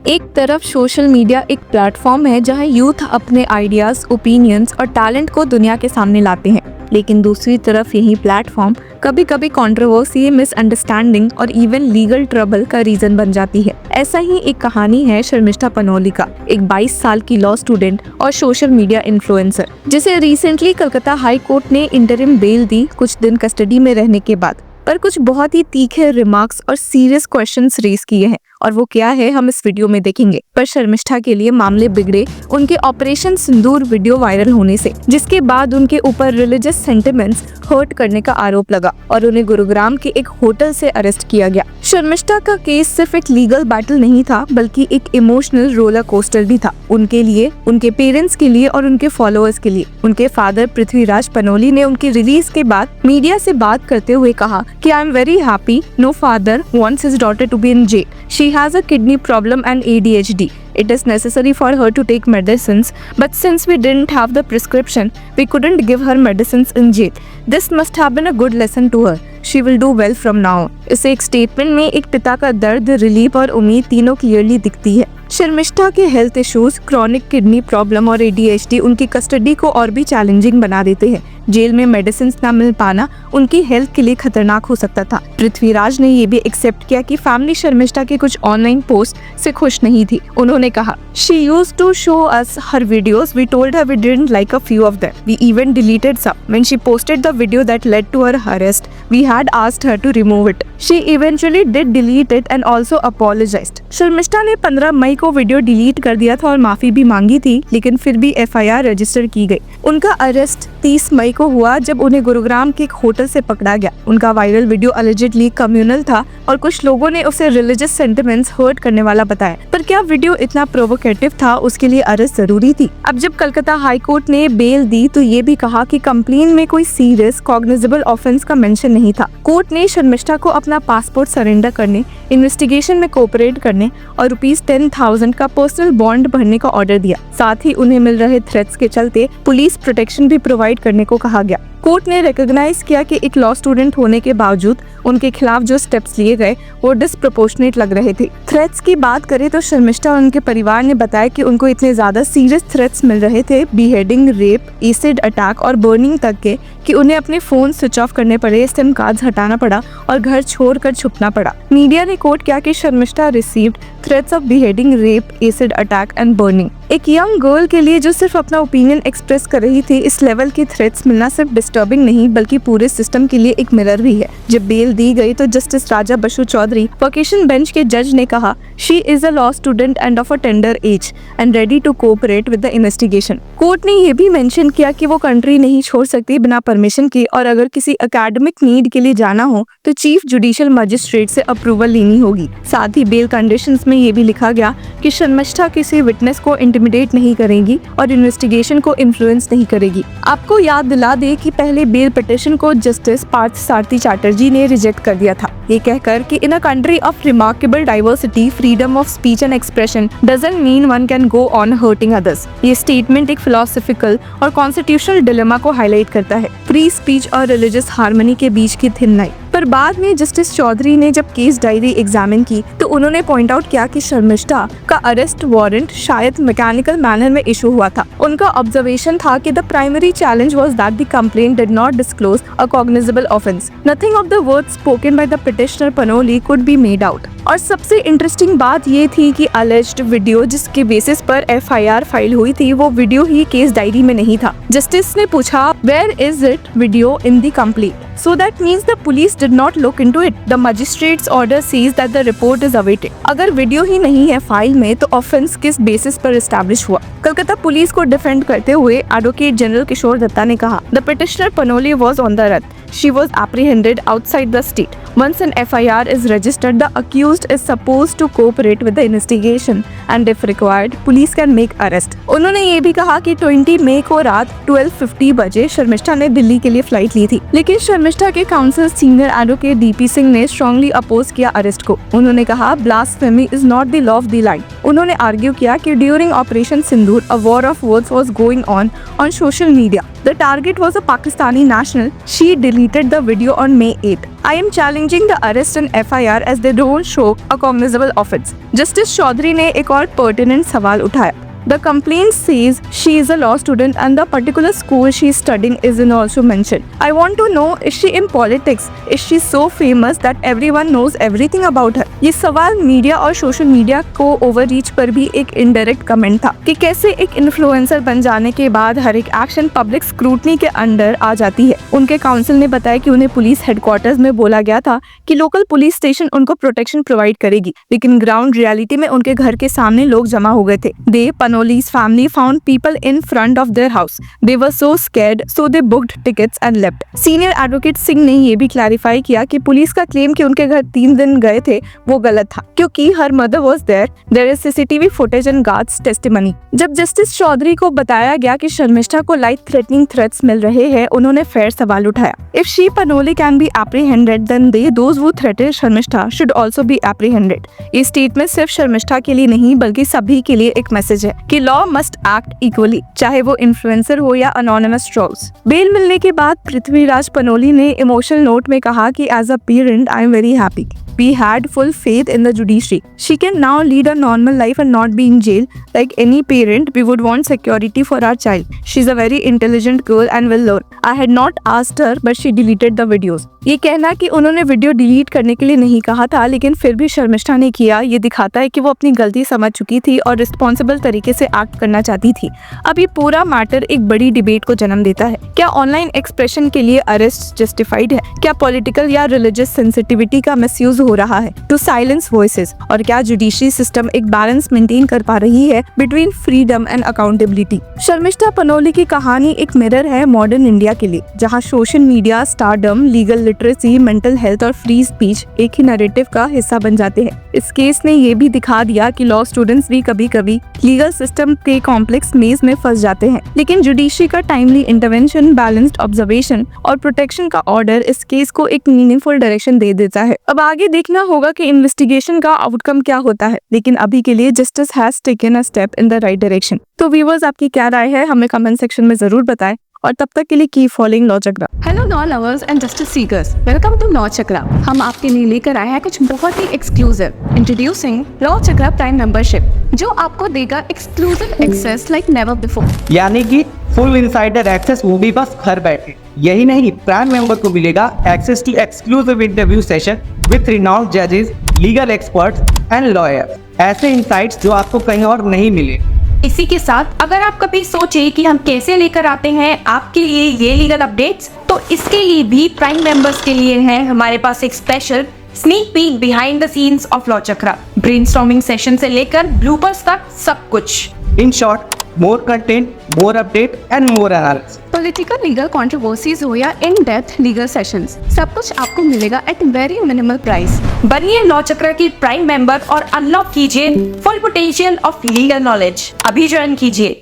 एक तरफ social media एक प्लेटफॉर्म है जहां यूथ अपने आइडियाज, ओपिनियंस और टैलेंट को दुनिया के सामने लाते हैं, लेकिन दूसरी तरफ यही प्लेटफॉर्म कभी कभी कंट्रोवर्सी, मिसअंडरस्टैंडिंग और इवन लीगल ट्रबल का रीजन बन जाती है। ऐसा ही एक कहानी है शर्मिष्ठा पनोली का, एक 22 साल की लॉ स्टूडेंट और सोशल मीडिया इन्फ्लुएंसर, जिसे रिसेंटली कलकत्ता हाई कोर्ट ने इंटरिम बेल दी कुछ दिन कस्टडी में रहने के बाद। पर कुछ बहुत ही तीखे रिमार्क्स और सीरियस क्वेश्चंस रेज किए हैं, और वो क्या है हम इस वीडियो में देखेंगे। पर शर्मिष्ठा के लिए मामले बिगड़े उनके ऑपरेशन सिंदूर वीडियो वायरल होने से, जिसके बाद उनके ऊपर रिलीजियस सेंटिमेंट्स हर्ट करने का आरोप लगा और उन्हें गुरुग्राम के एक होटल से अरेस्ट किया गया। शर्मिष्ठा का केस सिर्फ एक लीगल बैटल नहीं था, बल्कि एक इमोशनल रोलर कोस्टर भी था, उनके लिए, उनके पेरेंट्स के लिए और उनके फॉलोअर्स के लिए। उनके फादर पृथ्वीराज पनोली ने उनकी रिलीज के बाद मीडिया से बात करते हुए कहा कि I am very happy, no father wants his daughter to be in jail. She has a kidney problem and ADHD. It is necessary for her to take medicines, but since we didn't have the prescription, we couldn't give her medicines in jail. This must have been a good lesson to her. She will do well from now. इस एक statement में एक पिता का दर्द, relief और उम्मीद तीनों क्लियरली दिखती है। शर्मिष्ठा के health issues, chronic kidney problem और ADHD उनकी कस्टडी को और भी चैलेंजिंग बना देते हैं। जेल में मेडिसिन ना मिल पाना उनकी हेल्थ के लिए खतरनाक हो सकता था। पृथ्वीराज ने ये भी एक्सेप्ट किया कि फैमिली शर्मिष्ठा के कुछ ऑनलाइन पोस्ट से खुश नहीं थी। उन्होंने कहा, She used to show us her videos. We told her we didn't like a few of them. We even deleted some. When she posted the video that led to her arrest, we had asked her to remove it. She eventually did delete it and also apologized. Sharmishtha ने 15 मई को video delete कर दिया था और माफी भी मांगी थी, लेकिन फिर भी FIR रजिस्टर की गई। उनका अरेस्ट 30 मई को हुआ जब उन्हें गुरुग्राम के एक होटल से पकड़ा गया। उनका वायरल वीडियो अलिजिडली कम्युनल था और कुछ लोगों ने उसे रिलीजियस सेंटिमेंट्स हर्ट करने वाला बताया। पर क्या वीडियो इतना प्रोवोकेटिव था, उसके लिए अरेस्ट जरूरी थी? अब जब कलकत्ता हाई कोर्ट ने बेल दी तो ये भी कहा कि कंप्लेन में कोई सीरियस कॉग्निजेबल ऑफेंस का मेंशन नहीं था। कोर्ट ने शर्मिष्ठा को अपना पासपोर्ट सरेंडर करने, इन्वेस्टिगेशन में कोऑपरेट करने और ₹10,000 का पर्सनल बॉन्ड भरने का ऑर्डर दिया। साथ ही उन्हें मिल रहे थ्रेट्स के चलते पुलिस प्रोटेक्शन भी प्रोवाइड करने को कहा गया। कोर्ट ने रिकॉग्नाइज किया कि एक लॉ स्टूडेंट होने के बावजूद उनके खिलाफ जो स्टेप्स लिए गए वो डिस्प्रोपोर्शनेट लग रहे थे। थ्रेट्स की बात करें तो शर्मिष्ठा और उनके परिवार ने बताया कि उनको इतने ज्यादा सीरियस थ्रेट्स मिल रहे थे, बीहेडिंग, रेप, एसिड अटैक और बर्निंग तक के, कि उन्हें अपने फोन स्विच ऑफ करने पड़े, सिम कार्ड्स हटाना पड़ा और घर छोड़कर छुपना पड़ा। मीडिया ने कोट किया कि Sharmishtha received threats of beheading, rape, acid attack and burning. एक यंग गर्ल के लिए जो सिर्फ अपना ओपिनियन एक्सप्रेस कर रही थी, इस लेवल के थ्रेट्स मिलना सिर्फ डिस्टर्बिंग नहीं बल्कि पूरे सिस्टम के लिए एक मिरर भी है। जब बेल दी गई तो justice Raja Basu Chowdhury vacation bench के जज ने कहा, she is a law student and of a tender age and ready to cooperate with the investigation. Court ने यह भी मेंशन किया कि वो कंट्री नहीं छोड़ सकती बिना परमिशन के, और अगर किसी एकेडमिक नीड के लिए जाना हो तो चीफ जुडिशियल मजिस्ट्रेट से अप्रूवल लेनी होगी। साथ ही बेल कंडीशंस में ये भी लिखा गया कि शर्मिष्ठा किसी विटनेस को इंटिमिडेट नहीं करेगी और इन्वेस्टिगेशन को इन्फ्लुएंस नहीं करेगी। आपको याद दिला दे कि पहले बेल पिटिशन को जस्टिस पार्थ सारथी चैटर्जी ने रिजेक्ट कर दिया था, ये कहकर कि in a country of remarkable diversity, freedom of speech and expression doesn't mean one can go on hurting others. ये स्टेटमेंट एक फिलोसॉफिकल और कॉन्स्टिट्यूशनल डिलेमा को हाईलाइट करता है, फ्री स्पीच और रिलीजियस हार्मनी के बीच की थिन लाइन। पर बाद में जस्टिस चौधरी ने जब केस डायरी एग्जामिन की तो उन्होंने पॉइंट आउट किया कि शर्मिष्ठा का अरेस्ट वारंट शायद मैकेनिकल मैनर में इशू हुआ था। उनका ऑब्जर्वेशन था कि the primary challenge was that the complaint did not disclose a cognizable offence. Nothing of the words spoken by the petitioner Panoli could be made out. और सबसे interesting बात ये थी कि अलेज्ड वीडियो जिसके बेसिस पर FIR फाइल हुई थी, वो वीडियो ही केस डायरी में नहीं था। जस्टिस ने पूछा, where is it video in the complaint? So that means the police did not look into it. The magistrate's order says that the report is awaited. अगर video ही नहीं है file में तो ऑफेंस किस बेसिस पर establish हुआ? Calcutta police को defend करते हुए एडवोकेट जनरल किशोर दत्ता ने कहा, The petitioner Panoli was on the run. She was apprehended outside the state. Once an FIR is registered, the accused is supposed to cooperate with the investigation and if required, police can make arrest. उन्होंने ये भी कहा कि 20 मई को रात 12:50 बजे शर्मिष्ठा ने दिल्ली के लिए फ्लाइट ली थी, लेकिन शर्मिष्ठा के council senior advocate DP Singh ने स्ट्रांगली अपोज किया अरेस्ट को। उन्होंने कहा blasphemy is not the law of the land. उन्होंने आर्ग्यू किया कि during operation Sindoor a war of words was going on social media. The target was a Pakistani national. She deleted the video on May 8. I am challenging the arrest and FIR as they don't show a cognizable offense. Justice Chowdhury ने एक और pertinent सवाल उठाया। The complaint says she is a law student and the particular school she is studying isn't also mentioned. I want to know, is she in politics? Is she so famous that everyone knows everything about her? ये सवाल media और social media को overreach पर भी एक indirect comment था कि कैसे एक इन्फ्लुएंसर बन जाने के बाद हर एक एक्शन पब्लिक स्क्रूटनी के अंडर आ जाती है। उनके काउंसिल ने बताया कि उन्हें पुलिस हेडक्वार्टर्स में बोला गया था कि लोकल पुलिस स्टेशन उनको प्रोटेक्शन प्रोवाइड करेगी, लेकिन ग्राउंड रियलिटी में उनके घर के सामने लोग जमा हो गए थे। दे Panoli's family found people in front of their house. They were so scared, so they booked tickets and left. Senior Advocate Singh ने ये भी क्लैरिफाई किया कि पुलिस का क्लेम कि उनके घर 3 दिन गए थे वो गलत था, क्योंकि her mother was there. There is CCTV footage and guards testimony. जब जस्टिस चौधरी को बताया गया कि शर्मिष्ठा को लाइफ थ्रेटनिंग थ्रेट्स मिल रहे हैं, उन्होंने फेयर सवाल उठाया। If she Panoli can be apprehended, then they, those who threatened Sharmishta, should also be apprehended. ये स्टेटमेंट सिर्फ शर्मिष्ठा के लिए नहीं बल्कि सभी के लिए एक मैसेज है कि लॉ मस्ट एक्ट इक्वली, चाहे वो इन्फ्लुएंसर हो या अनोनिमस ट्रोल्स। बेल मिलने के बाद पृथ्वीराज पनोली ने इमोशनल नोट में कहा कि as a parent I am very happy. We had full faith in the judiciary. She can now lead a normal life and not be in jail. Like any parent, we would want security for our child. She's a very intelligent girl and will learn. I had not asked her, but she deleted the videos. ये कहना कि उन्होंने video delete करने के लिए नहीं कहा था, लेकिन फिर भी शर्मिष्ठा ने किया, ये दिखाता है कि वो अपनी गलती समझ चुकी थी और रिस्पॉन्सिबल तरीके से एक्ट करना चाहती थी। अब ये पूरा मैटर एक बड़ी डिबेट को जन्म देता है। क्या ऑनलाइन एक्सप्रेशन के लिए अरेस्ट जस्टिफाइड है? क्या पॉलिटिकल या रिलीजियस सेंसिटिविटी का मिसयूज हो रहा है टू साइलेंस वॉइसेस? और क्या जुडिशरी सिस्टम एक बैलेंस मेंटेन कर पा रही है between freedom and accountability? Sharmishta Panoli की कहानी एक मिरर है मॉडर्न इंडिया के लिए, जहाँ social media, stardom, legal literacy, mental health और फ्री स्पीच एक ही नैरेटिव का हिस्सा बन जाते हैं। इस केस ने ये भी दिखा दिया कि लॉ स्टूडेंट्स भी कभी-कभी लीगल सिस्टम के कॉम्प्लेक्स मेज में फंस जाते हैं, लेकिन जुडिशरी का टाइमली इंटरवेंशन, बैलेंस्ड ऑब्जर्वेशन और प्रोटेक्शन का ऑर्डर इस केस को एक मीनिंगफुल डायरेक्शन दे देता है। अब आगे देखना होगा कि इन्वेस्टिगेशन का आउटकम क्या होता है, लेकिन अभी के लिए justice has taken a step in the right direction. तो व्यूअर्स, आपकी क्या राय है हमें कमेंट सेक्शन में जरूर बताएं, और तब तक के लिए keep following law Chakra. Hello law lovers and justice seekers, welcome to law Chakra. हम आपके लिए लेकर आए हैं कुछ बहुत ही exclusive. Introducing law Chakra prime membership, जो आपको देगा exclusive access like never before, यानी कि फुल इनसाइडर एक्सेस, वो भी बस घर बैठे। यही नहीं, प्राइम मेंबर को मिलेगा access to exclusive interview session with renowned जजेस, लीगल एक्सपर्ट्स एंड लॉयर्स। ऐसे इनसाइट्स जो आपको कहीं और नहीं मिले। इसी के साथ अगर आप कभी सोचे कि हम कैसे लेकर आते हैं आपके लिए ये लीगल अपडेट्स, तो इसके लिए भी प्राइम मेंबर्स के लिए है हमारे पास एक special sneak peek behind the scenes of law chakra. Brainstorming session से लेकर ब्लूपर्स तक सब कुछ। In short, more content, more update and more analysis. Political legal controversies हो या इन डेप्थ लीगल सेशंस, सब कुछ आपको मिलेगा एट वेरी मिनिमल प्राइस। बनिए लॉ चक्रा की प्राइम मेंबर और अनलॉक कीजिए full potential of legal knowledge. अभी ज्वाइन कीजिए।